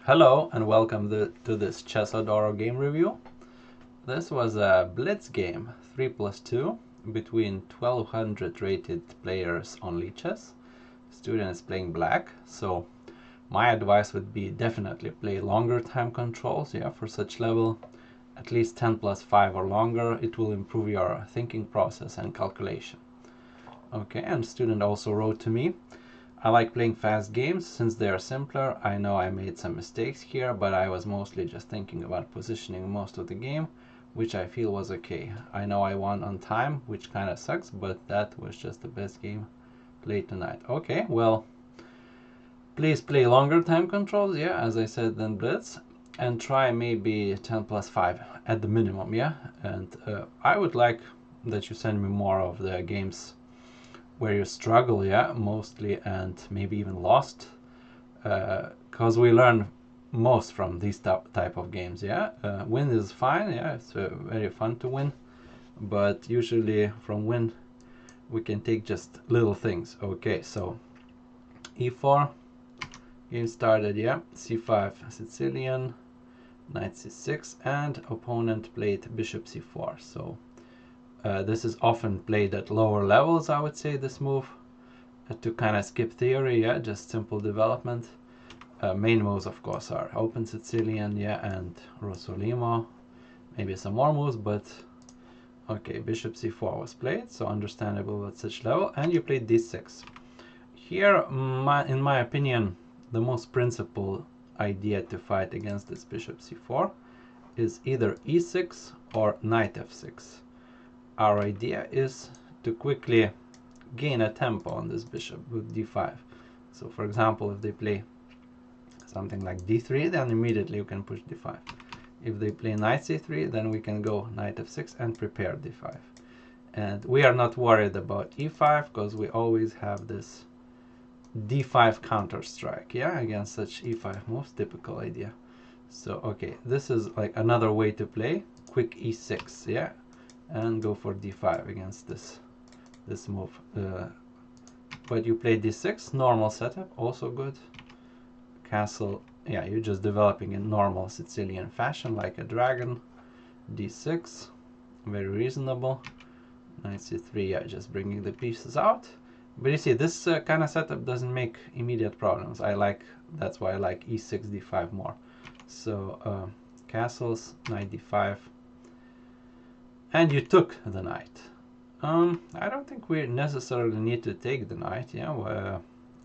Hello and welcome to this Chessodoro game review. This was a blitz game, 3+2, between 1200 rated players on lichess. Student is playing black, so my advice would be definitely play longer time controls, for such level, at least 10+5 or longer. It will improve your thinking process and calculation. Okay, and student also wrote to me, I like playing fast games since they are simpler. I know I made some mistakes here, but I was mostly just thinking about positioning most of the game, which I feel was okay. I know I won on time, which kind of sucks, but that was just the best game played tonight. Okay, well, please play longer time controls, as I said, than blitz, and try maybe 10+5 at the minimum, and I would like that you send me more of the games where you struggle, mostly, and maybe even lost, because we learn most from these type of games. Win is fine, it's very fun to win, but usually from win we can take just little things. Okay, so e4, game started, c5 Sicilian, knight c6, and opponent played bishop c4. So this is often played at lower levels, I would say, this move, to kind of skip theory, just simple development. Main moves, of course, are open Sicilian, and Rossolimo, maybe some more moves, but okay, bishop c4 was played, so understandable at such level, and you played d6. Here, in my opinion, the most principal idea to fight against this bishop c4 is either e6 or knight f6. Our idea is to quickly gain a tempo on this bishop with d5. So for example, if they play something like d3, then immediately you can push d5. If they play knight c3, then we can go knight f6 and prepare d5. And we are not worried about e5 because we always have this d5 counter strike, against such e5 moves. Typical idea. So okay, this is like another way to play quick e6, and go for d5 against this move. But you play d6, normal setup, also good. Castle, you're just developing in normal Sicilian fashion like a dragon. d6, very reasonable. Knight c3, just bringing the pieces out. But you see, this kind of setup doesn't make immediate problems. That's why I like e6, d5 more. So castles, knight d5, and you took the knight. I don't think we necessarily need to take the knight,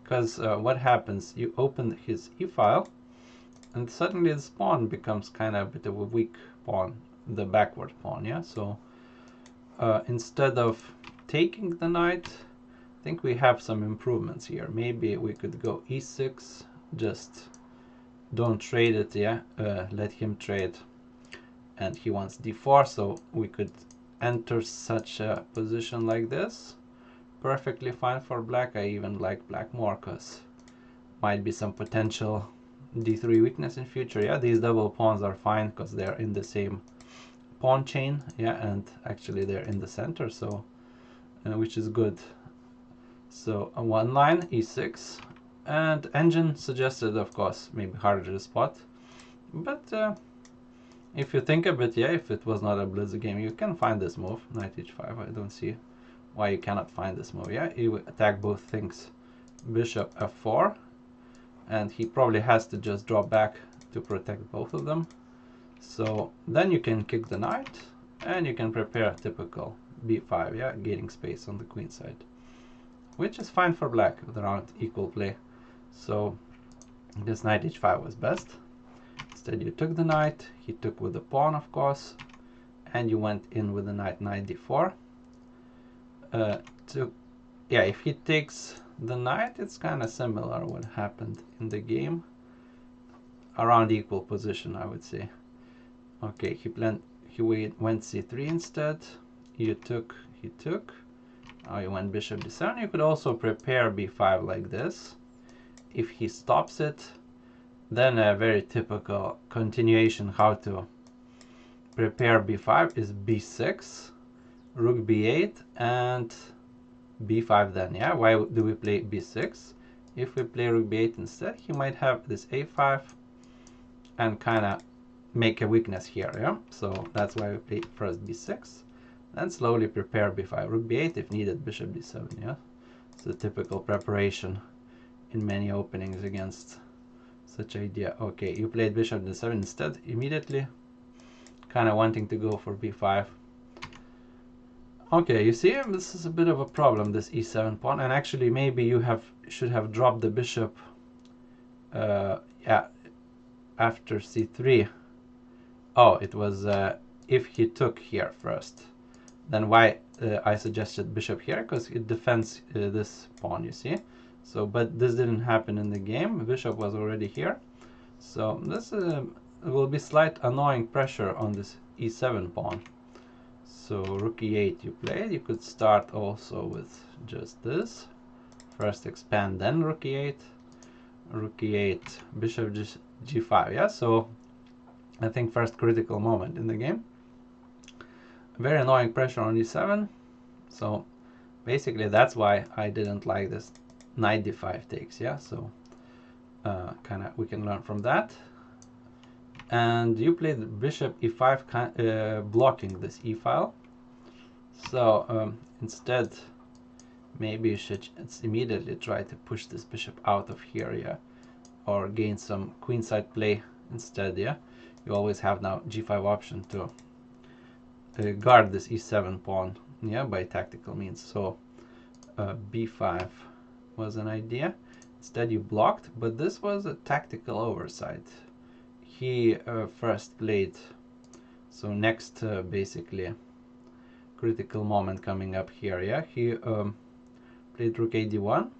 because what happens, you open his e-file, and suddenly the pawn becomes kind of a bit of a weak pawn, the backward pawn, so instead of taking the knight, I think we have some improvements here. Maybe we could go e6, just don't trade it, let him trade, and he wants d4, so we could enter such a position like this. Perfectly fine for black. I even like black more because might be some potential d3 weakness in future. These double pawns are fine because they're in the same pawn chain, and actually they're in the center, so which is good. So one line e6, and engine suggested, of course, maybe harder to spot, but if you think a bit, if it was not a blitz game, you can find this move, knight h5. I don't see why you cannot find this move. You attack both things. Bishop f4, and he probably has to just draw back to protect both of them. So then you can kick the knight, and you can prepare typical b5, gaining space on the queen side, which is fine for black with around equal play. So this knight h5 was best. Instead you took the knight, he took with the pawn, of course, and you went in with the knight d4. If he takes the knight, it's kind of similar what happened in the game, around equal position, I would say. Okay, he went c3 instead. You took, he took. Now you went bishop d7. You could also prepare b5 like this. If he stops it, then a very typical continuation how to prepare b5 is b6, rook b8, and b5 then, Why do we play b6? If we play rook b8 instead, he might have this a5, and kind of make a weakness here, yeah? So that's why we play first b6, then slowly prepare b5, rook b8 if needed, bishop d7, yeah? It's a typical preparation in many openings against such idea. Okay, you played bishop d7 instead immediately, kind of wanting to go for b5. Okay, you see, this is a bit of a problem, this e7 pawn, and actually maybe you should have dropped the bishop yeah, after c3. Oh, it was if he took here first. Then why I suggested bishop here, because it defends this pawn, you see. So, but this didn't happen in the game. Bishop was already here. So this will be slight annoying pressure on this e7 pawn. So rook e8 you played. You could start also with just this. First expand, then rook e8. Rook e8, bishop g5, yeah? So I think first critical moment in the game. Very annoying pressure on e7. So basically that's why I didn't like this knight d5 takes, yeah? So kind of we can learn from that. And you played bishop e5 blocking this e-file. So instead maybe you should immediately try to push this bishop out of here, yeah? Or gain some queenside play instead, yeah? You always have now g5 option to guard this e7 pawn, yeah, by tactical means. So b5 was an idea. Instead you blocked, but this was a tactical oversight. He first played, so next basically critical moment coming up here, yeah? He played rook a d1,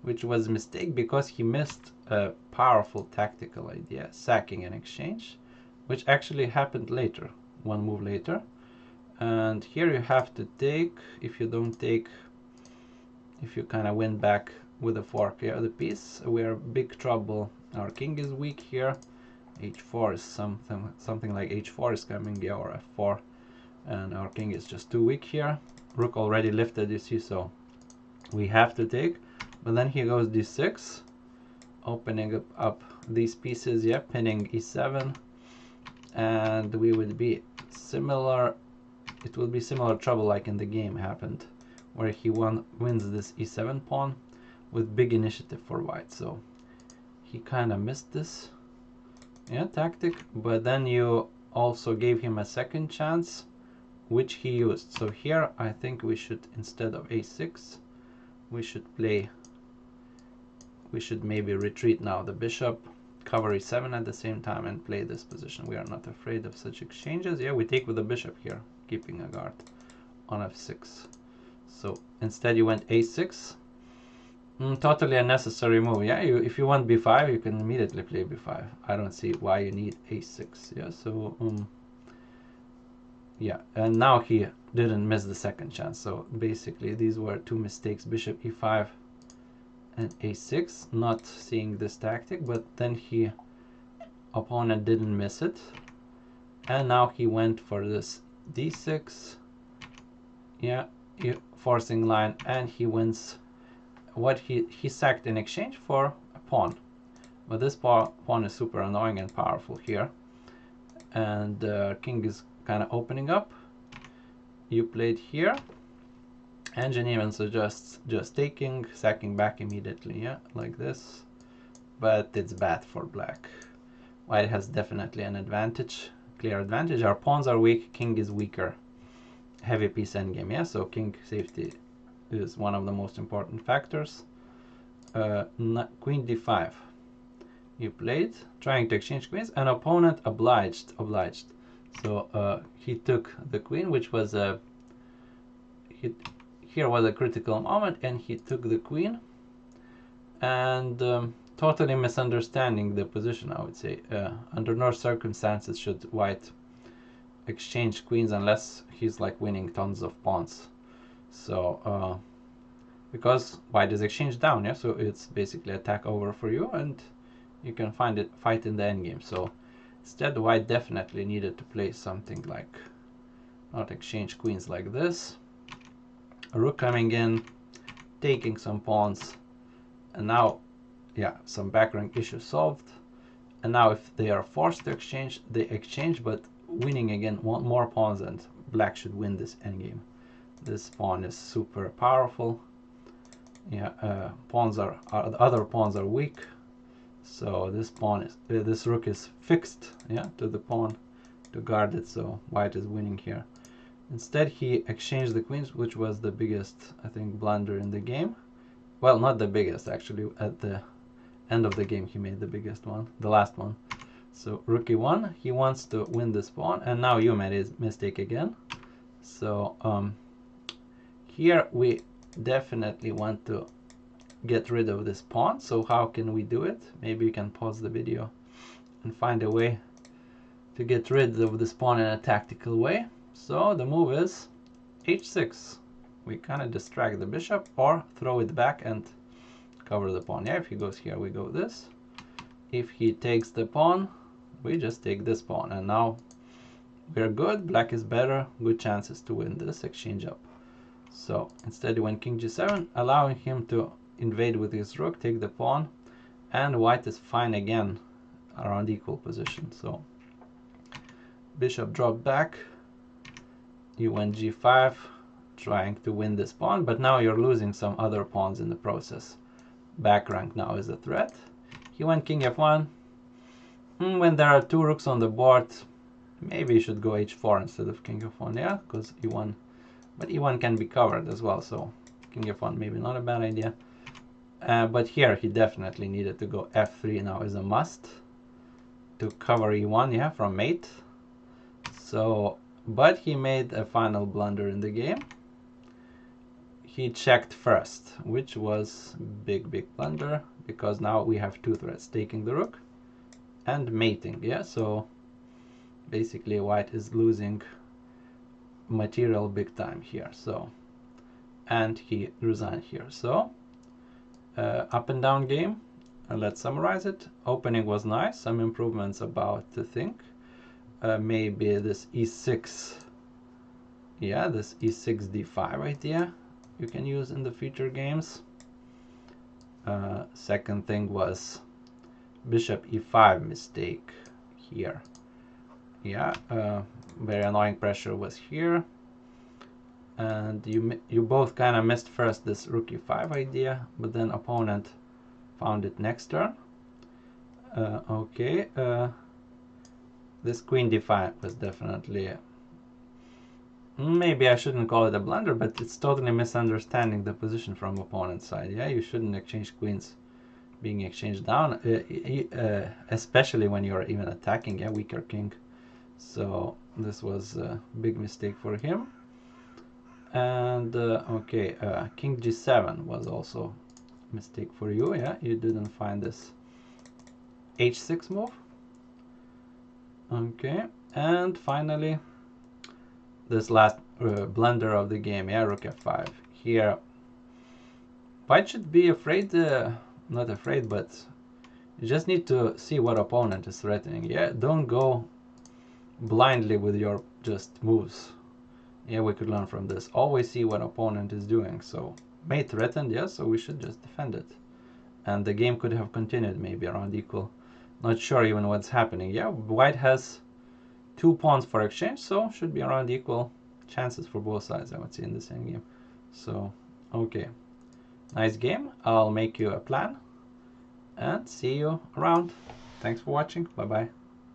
which was a mistake because he missed a powerful tactical idea, sacking an exchange, which actually happened later, one move later. And here you have to take, if you don't take, if you kind of win back with a fork here, the piece, we are big trouble. Our king is weak here. h4 is something like h4 is coming, yeah, or f4, and our king is just too weak here. Rook already lifted, you see, so we have to take. But then he goes d6, opening up these pieces, yeah, pinning e7, and we would be similar, it will be similar trouble like in the game happened, where he wins this e7 pawn with big initiative for white. So he kind of missed this, yeah, tactic, but then you also gave him a second chance, which he used. So here I think we should, instead of a6, we should maybe retreat now the bishop, cover e7 at the same time, and play this position. We are not afraid of such exchanges. Yeah, we take with the bishop here, keeping a guard on f6. So instead you went a6. Totally unnecessary move. Yeah, if you want b5, you can immediately play b5. I don't see why you need a6. Yeah, so yeah, and now he didn't miss the second chance. So basically these were two mistakes, bishop e5 and a6, not seeing this tactic, but then opponent didn't miss it, and now he went for this d6, yeah, forcing line, and he wins. What he sacked in exchange for a pawn, but this pawn is super annoying and powerful here, and king is kind of opening up. You played here, and Genevan suggests just taking, sacking back immediately, yeah, like this, but it's bad for black. White has definitely an advantage, clear advantage. Our pawns are weak, king is weaker. Heavy piece endgame, yeah, so king safety is one of the most important factors. Queen d5 you played, trying to exchange queens, and opponent obliged. So he took the queen, which was here was a critical moment, and he took the queen, and totally misunderstanding the position, I would say. Under no circumstances should white exchange queens unless he's like winning tons of pawns. So because white is exchanged down, yeah, so it's basically attack over for you, and you can fight in the endgame. So instead white definitely needed to play something like not exchange queens like this, a rook coming in, taking some pawns, and now, yeah, some back rank issue solved. And now if they are forced to exchange, they exchange, but winning again one more pawns, and black should win this endgame. This pawn is super powerful. Yeah, other pawns are weak, so this pawn is this rook is fixed, yeah, to the pawn to guard it. So white is winning here. Instead, he exchanged the queens, which was the biggest, I think, blunder in the game. Well, not the biggest actually. At the end of the game, he made the biggest one, the last one. So rook e1, he wants to win this pawn, and now you made his mistake again. So here we definitely want to get rid of this pawn. So how can we do it? Maybe you can pause the video and find a way to get rid of this pawn in a tactical way. So the move is h6. We kind of distract the bishop or throw it back and cover the pawn. Yeah, if he goes here, we go this. If he takes the pawn, we just take this pawn, and now we're good. Black is better, good chances to win this exchange up. So instead he went king g7, allowing him to invade with his rook, take the pawn, and white is fine again around equal position. So bishop dropped back, you went g5, trying to win this pawn, but now you're losing some other pawns in the process. Back rank now is a threat. He went king f1. When there are two rooks on the board, maybe you should go h4 instead of king f1, yeah, because e1, but e1 can be covered as well, so king f1 maybe not a bad idea. But here he definitely needed to go f3 now is a must to cover e1, yeah, from mate. So, but he made a final blunder in the game. He checked first, which was big blunder, because now we have two threats, taking the rook and mating, yeah. So basically white is losing material big time here. So, and he resigned here. So up and down game, and let's summarize it. Opening was nice, some improvements about to think. Maybe this e6, yeah, this e6 d5 idea you can use in the future games. Second thing was bishop e5 mistake here. Yeah, very annoying pressure was here. And you both kind of missed first this rook e5 idea, but then opponent found it next turn. Okay, this queen d5 was definitely, maybe I shouldn't call it a blunder, but it's totally misunderstanding the position from opponent's side. Yeah, you shouldn't exchange queens being exchanged down, especially when you're even attacking a weaker king. So this was a big mistake for him. And okay, king g7 was also a mistake for you. Yeah, you didn't find this h6 move. Okay, and finally this last blunder of the game, yeah, rook f5. Here white should be afraid, not afraid, but you just need to see what opponent is threatening. Yeah, don't go blindly with your just moves. Yeah, we could learn from this. Always see what opponent is doing. So mate threatened, yes, so we should just defend it. And the game could have continued maybe around equal. Not sure even what's happening. Yeah, white has two pawns for exchange, so should be around equal chances for both sides, I would say, in the same game. So, okay. Nice game. I'll make you a plan and see you around. Thanks for watching. Bye-bye.